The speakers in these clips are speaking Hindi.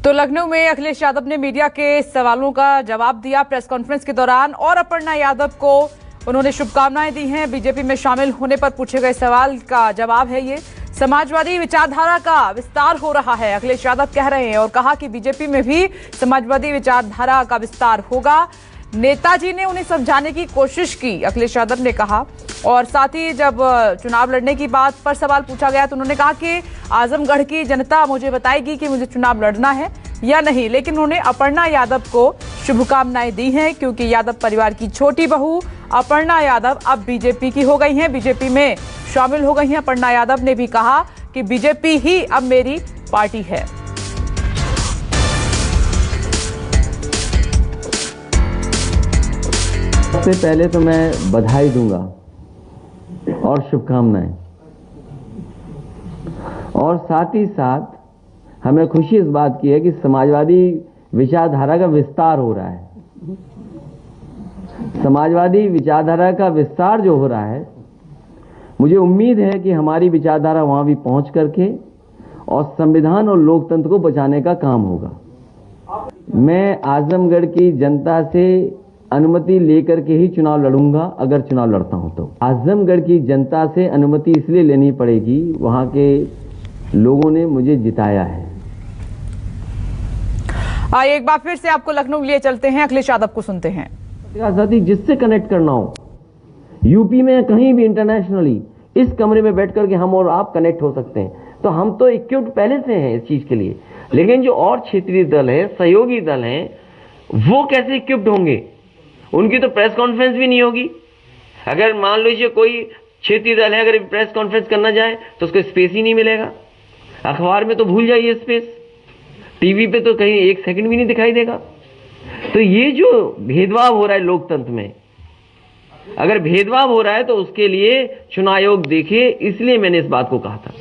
तो लखनऊ में अखिलेश यादव ने मीडिया के सवालों का जवाब दिया प्रेस कॉन्फ्रेंस के दौरान और अपर्णा यादव को उन्होंने शुभकामनाएं दी हैं। बीजेपी में शामिल होने पर पूछे गए सवाल का जवाब है ये। समाजवादी विचारधारा का विस्तार हो रहा है, अखिलेश यादव कह रहे हैं, और कहा कि बीजेपी में भी समाजवादी विचारधारा का विस्तार होगा। नेताजी ने उन्हें समझाने की कोशिश की, अखिलेश यादव ने कहा। और साथ ही जब चुनाव लड़ने की बात पर सवाल पूछा गया तो उन्होंने कहा कि आजमगढ़ की जनता मुझे बताएगी कि मुझे चुनाव लड़ना है या नहीं, लेकिन उन्होंने अपर्णा यादव को शुभकामनाएं दी हैं क्योंकि यादव परिवार की छोटी बहू अपर्णा यादव अब बीजेपी की हो गई हैं, बीजेपी में शामिल हो गई हैं। अपर्णा यादव ने भी कहा कि बीजेपी ही अब मेरी पार्टी है। सबसे पहले तो मैं बधाई दूंगा और शुभकामनाएं, और साथ ही साथ हमें खुशी इस बात की है कि समाजवादी विचारधारा का विस्तार हो रहा है। समाजवादी विचारधारा का विस्तार जो हो रहा है, मुझे उम्मीद है कि हमारी विचारधारा वहां भी पहुंच करके और संविधान और लोकतंत्र को बचाने का काम होगा। मैं आजमगढ़ की जनता से अनुमति लेकर के ही चुनाव लड़ूंगा, अगर चुनाव लड़ता हूं तो। आजमगढ़ की जनता से अनुमति इसलिए लेनी पड़ेगी, वहां के लोगों ने मुझे जिताया है। आइए एक बार फिर से आपको लखनऊ लिए चलते हैं, अखिलेश यादव को सुनते हैं। साथी जिससे कनेक्ट करना हो, यूपी में कहीं भी इंटरनेशनली, इस कमरे में बैठ करके हम और आप कनेक्ट हो सकते हैं। तो हम तो इक्विप्ड पहले से हैं इस चीज के लिए, लेकिन जो और क्षेत्रीय दल है, सहयोगी दल हैं, वो कैसे इक्विप्ड होंगे? उनकी तो प्रेस कॉन्फ्रेंस भी नहीं होगी। अगर मान लीजिए कोई क्षेत्रीय दल है, अगर प्रेस कॉन्फ्रेंस करना जाए तो उसको स्पेस ही नहीं मिलेगा। अखबार में तो भूल जाइए स्पेस, टीवी पे तो कहीं एक सेकंड भी नहीं दिखाई देगा। तो ये जो भेदभाव हो रहा है लोकतंत्र में, अगर भेदभाव हो रहा है तो उसके लिए चुनाव आयोग देखे, इसलिए मैंने इस बात को कहा था।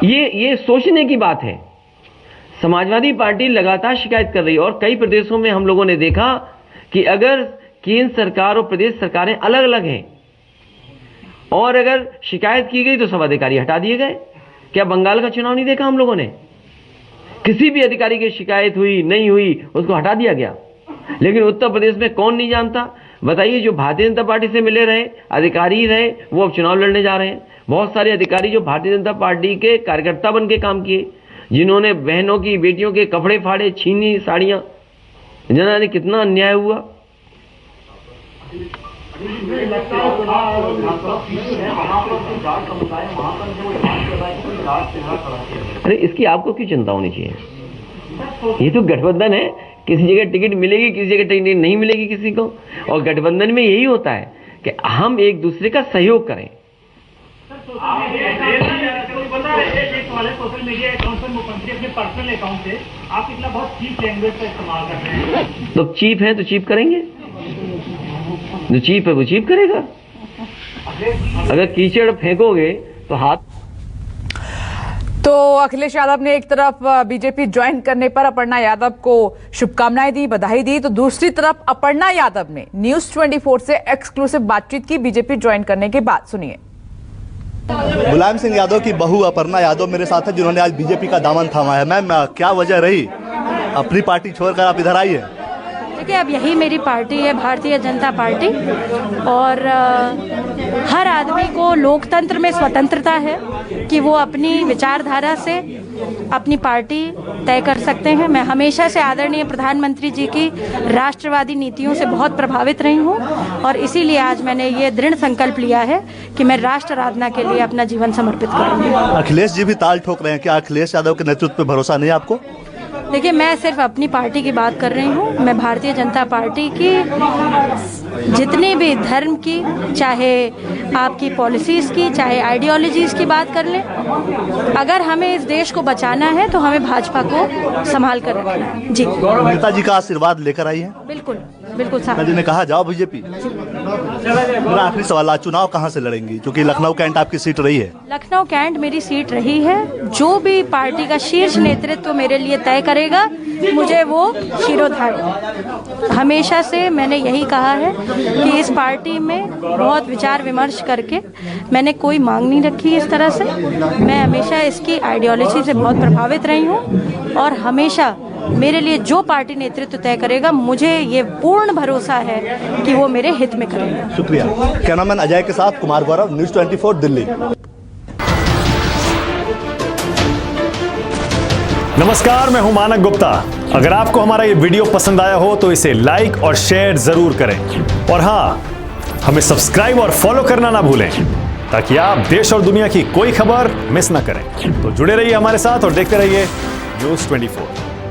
ये सोचने की बात है। समाजवादी पार्टी लगातार शिकायत कर रही है और कई प्रदेशों में हम लोगों ने देखा कि अगर केंद्र सरकार और प्रदेश सरकारें अलग अलग हैं और अगर शिकायत की गई तो सब अधिकारी हटा दिए गए। क्या बंगाल का चुनाव नहीं देखा हम लोगों ने? किसी भी अधिकारी की शिकायत हुई नहीं हुई, उसको हटा दिया गया। लेकिन उत्तर प्रदेश में कौन नहीं जानता? बताइए, जो भारतीय जनता पार्टी से मिले रहे, अधिकारी रहे, वो अब चुनाव लड़ने जा रहे हैं। बहुत सारे अधिकारी जो भारतीय जनता पार्टी के कार्यकर्ता बन के काम किए, जिन्होंने बहनों की, बेटियों के कपड़े फाड़े, छीनी साड़ियां, जाने कितना अन्याय हुआ। अरे इसकी आपको क्यों चिंता होनी चाहिए? ये तो गठबंधन है, किसी जगह टिकट मिलेगी, किसी जगह टिकट नहीं मिलेगी किसी को। और गठबंधन में यही होता है कि हम एक दूसरे का सहयोग करें। सोशल मीडिया अकाउंट पर मुख्यमंत्री अपने पर्सनल अकाउंट से आप इतना बहुत चीप लैंग्वेज का इस्तेमाल कर रहे हैं। तो चीप है तो चीप करेंगे, जो चीप है वो चीप करेगा। अगर कीचड़ फेंकोगे तो हाथ। तो अखिलेश यादव ने एक तरफ बीजेपी ज्वाइन करने पर अपर्णा यादव को शुभकामनाएं दी, बधाई दी, तो दूसरी तरफ अपर्णा यादव ने न्यूज 24 से एक्सक्लूसिव बातचीत की बीजेपी ज्वाइन करने के बाद। सुनिए। मुलायम सिंह यादव की बहू अपर्णा यादव मेरे साथ है, जिन्होंने आज बीजेपी का दामन थामा है। मैम, क्या वजह रही अपनी पार्टी छोड़कर आप इधर आई है? देखिए, अब यही मेरी पार्टी है, भारतीय जनता पार्टी, और हर आदमी को लोकतंत्र में स्वतंत्रता है कि वो अपनी विचारधारा से अपनी पार्टी तय कर सकते हैं। मैं हमेशा से आदरणीय प्रधानमंत्री जी की राष्ट्रवादी नीतियों से बहुत प्रभावित रही हूँ और इसीलिए आज मैंने ये दृढ़ संकल्प लिया है कि मैं राष्ट्र आराधना के लिए अपना जीवन समर्पित करूँगी। अखिलेश जी भी ताल ठोक रहे हैं, क्या अखिलेश यादव के नेतृत्व पे भरोसा नहीं है आपको? देखिए, मैं सिर्फ अपनी पार्टी की बात कर रही हूँ। मैं भारतीय जनता पार्टी की जितने भी धर्म की, चाहे आपकी पॉलिसीज़ की, चाहे आइडियोलॉजीज़ की बात कर लें, अगर हमें इस देश को बचाना है तो हमें भाजपा को संभाल कर रखना है। जी, नेताजी का आशीर्वाद लेकर आई है? बिल्कुल बिल्कुल। नेताजी ने कहा जाओ बीजेपी। मेरा आखिरी सवाल, आज चुनाव कहाँ से लड़ेंगी, क्योंकि लखनऊ कैंट आपकी सीट रही है? लखनऊ कैंट मेरी सीट रही है। जो भी पार्टी का शीर्ष नेतृत्व मेरे लिए तय करेगा, मुझे वो शिरोधार्य। हमेशा से मैंने यही कहा है कि इस पार्टी में बहुत विचार विमर्श करके मैंने कोई मांग नहीं रखी इस तरह से। मैं हमेशा इसकी आइडियोलॉजी से बहुत प्रभावित रही हूँ और हमेशा मेरे लिए जो पार्टी नेतृत्व तय करेगा, मुझे ये पूर्ण भरोसा है कि वो मेरे हित में करेगा। शुक्रिया। कैमरामैन अजय के साथ कुमार गौरव, न्यूज़ 24 दिल्ली। नमस्कार, मैं हूं मानक गुप्ता। अगर आपको हमारा ये वीडियो पसंद आया हो तो इसे लाइक और शेयर जरूर करें और हाँ, हमें सब्सक्राइब और फॉलो करना ना भूलें ताकि आप देश और दुनिया की कोई खबर मिस ना करें। तो जुड़े रहिए हमारे साथ और देखते रहिए न्यूज़ 24।